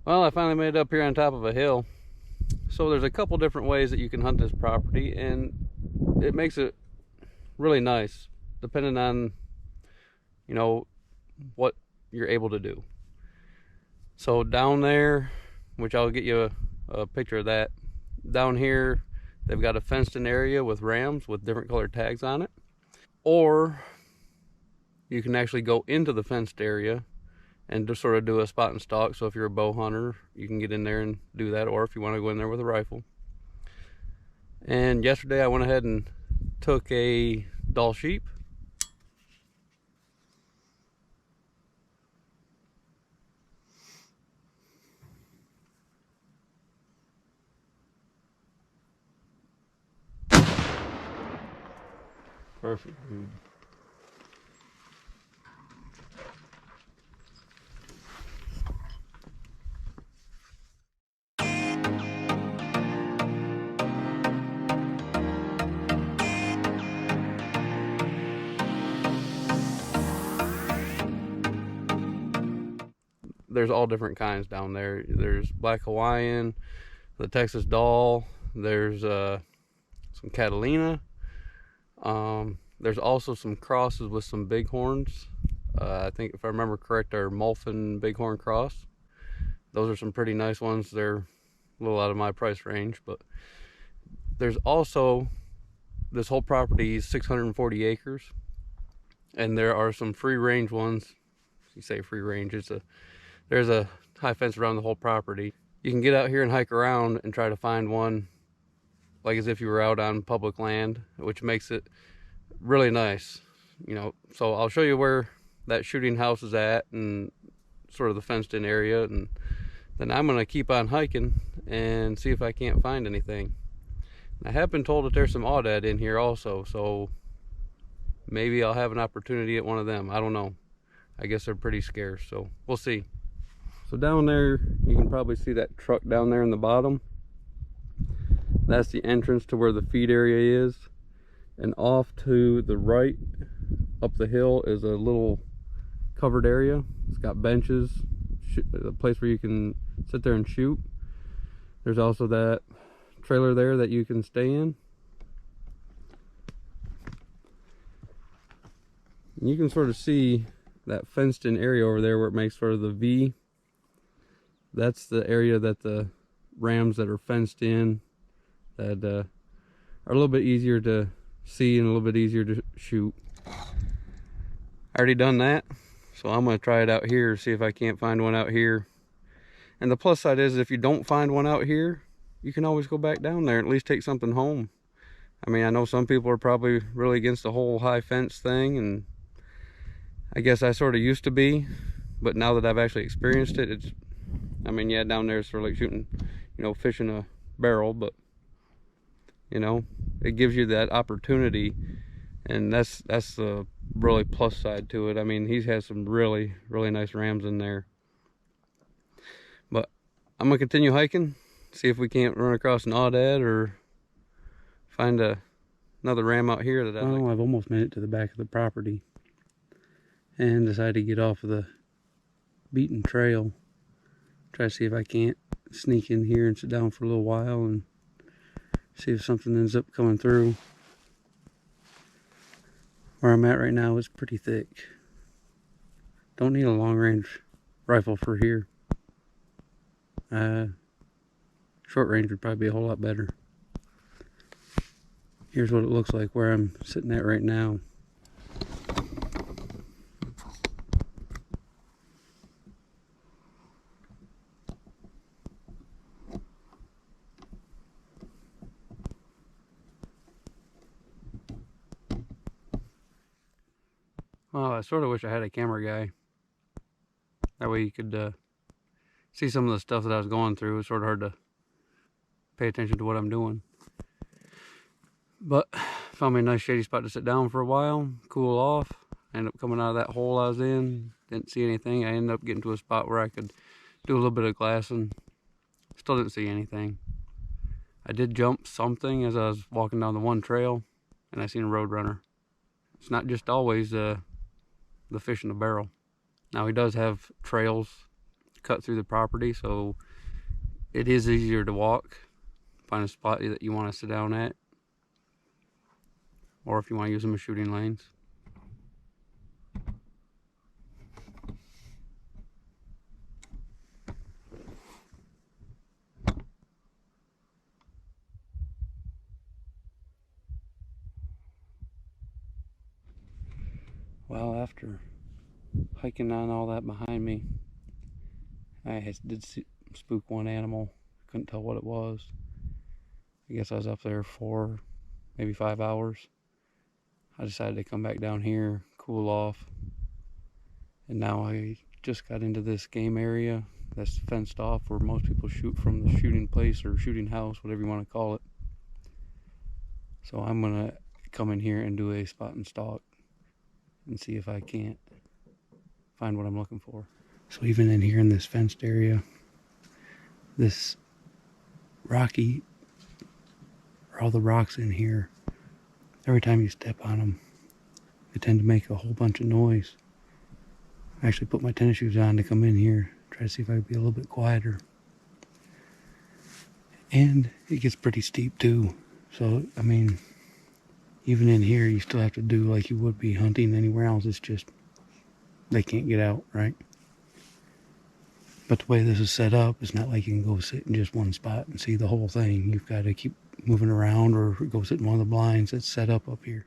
Well, I finally made it up here on top of a hill. So there's a couple different ways that you can hunt this property, and it makes it really nice depending on, you know, what you're able to do. So down there, which I'll get you a picture of that, down here they've got a fenced in area with rams with different colored tags on it. Or you can actually go into the fenced area and just sort of do a spot and stalk. So if you're a bow hunter, you can get in there and do that, or if you want to go in there with a rifle. And yesterday I went ahead and took a doll sheep. Perfect. There's all different kinds down there. There's Black Hawaiian, the Texas Doll, there's some Catalina. There's also some crosses with some bighorns. I think if I remember correct, are Molfen Bighorn Cross. Those are some pretty nice ones. They're a little out of my price range, but there's also, this whole property is 640 acres, and there are some free range ones. You say free range, there's a high fence around the whole property. You can get out here and hike around and try to find one like as if you were out on public land, which makes it really nice, you know. So I'll show you where that shooting house is at and sort of the fenced in area, and then I'm gonna keep on hiking and see if I can't find anything. I have been told that there's some aoudad in here also, so maybe I'll have an opportunity at one of them. I don't know. I guess they're pretty scarce, so we'll see. So down there, you can probably see that truck down there in the bottom. That's the entrance to where the feed area is. And off to the right, up the hill, is a little covered area. It's got benches, a place where you can sit there and shoot. There's also that trailer there that you can stay in. And you can sort of see that fenced in area over there where it makes sort of the V. That's the area that the rams that are fenced in, that are a little bit easier to see and a little bit easier to shoot. I already done that, so I'm going to try it out here, see if I can't find one out here. And the plus side is, if you don't find one out here, you can always go back down there and at least take something home. I mean, I know some people are probably really against the whole high fence thing, and I guess I sort of used to be, but now that I've actually experienced it, it's, I mean, yeah, down there it's sort of like shooting, you know, fish in a barrel, but you know, it gives you that opportunity, and that's the really plus side to it. I mean, he has some really nice rams in there. But I'm gonna continue hiking, see if we can't run across an aoudad or find another ram out here that I like. I've almost made it to the back of the property and decided to get off of the beaten trail. Try to see if I can't sneak in here and sit down for a little while and see if something ends up coming through. Where I'm at right now is pretty thick. Don't need a long range rifle for here. Short range would probably be a whole lot better. Here's what it looks like where I'm sitting at right now. Well, I sort of wish I had a camera guy. That way you could see some of the stuff that I was going through. It's sort of hard to pay attention to what I'm doing. But found me a nice shady spot to sit down for a while, cool off. I ended up coming out of that hole I was in, didn't see anything. I ended up getting to a spot where I could do a little bit of glassing. Still didn't see anything. I did jump something as I was walking down the one trail, and I seen a roadrunner. It's not just always the fish in the barrel. Now he does have trails cut through the property, so it is easier to walk. Find a spot that you want to sit down at, or if you want to use them as shooting lanes. Well, after hiking on all that behind me, I did spook one animal. Couldn't tell what it was. I guess I was up there for maybe 5 hours. I decided to come back down here, cool off. And now I just got into this game area that's fenced off where most people shoot from the shooting place or shooting house, whatever you want to call it. So I'm gonna come in here and do a spot and stalk and see if I can't find what I'm looking for. So even in here in this fenced area, this rocky, or all the rocks in here, every time you step on them, they tend to make a whole bunch of noise. I actually put my tennis shoes on to come in here, try to see if I could be a little bit quieter. And it gets pretty steep too. So, I mean, even in here, you still have to do like you would be hunting anywhere else. It's just, they can't get out, right? But the way this is set up, it's not like you can go sit in just one spot and see the whole thing. You've got to keep moving around or go sit in one of the blinds that's set up here.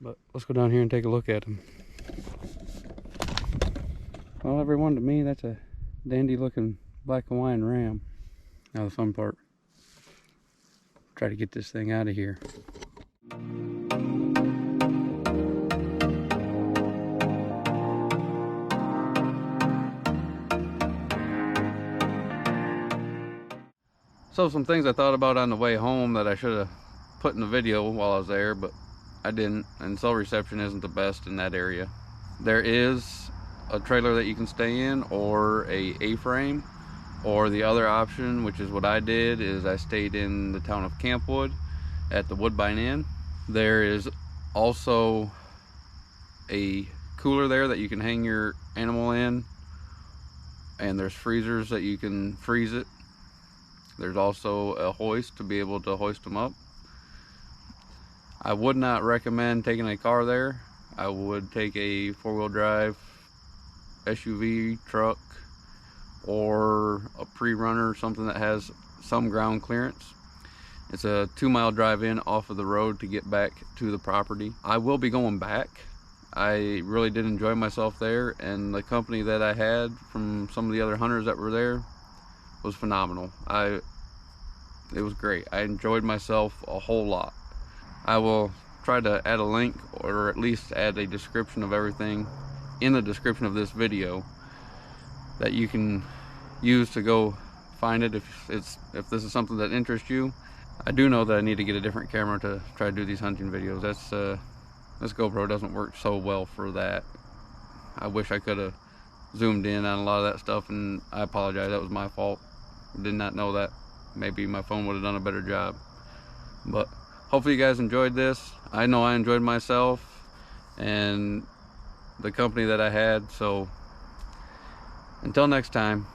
But let's go down here and take a look at them. Well, everyone, to me, that's a dandy looking black Hawaiian ram. Now the fun part. Try to get this thing out of here. So some things I thought about on the way home that I should have put in the video while I was there, but I didn't, and cell reception isn't the best in that area. There is a trailer that you can stay in, or a A-frame, or the other option, which is what I did, is I stayed in the town of Campwood at the Woodbine Inn. There is also a cooler there that you can hang your animal in, and there's freezers that you can freeze it. There's also a hoist to be able to hoist them up. I would not recommend taking a car there. I would take a four-wheel drive SUV, truck, or a pre-runner, something that has some ground clearance. It's a 2-mile drive in off of the road to get back to the property. I will be going back. I really did enjoy myself there, and the company that I had from some of the other hunters that were there was phenomenal. It was great. I enjoyed myself a whole lot. I will try to add a link, or at least add a description of everything in the description of this video that you can use to go find it if this is something that interests you. I do know that I need to get a different camera to try to do these hunting videos. This GoPro doesn't work so well for that. I wish I could have zoomed in on a lot of that stuff, and I apologize, that was my fault. Did not know that. Maybe my phone would have done a better job. But hopefully you guys enjoyed this. I know I enjoyed myself and the company that I had. So until next time,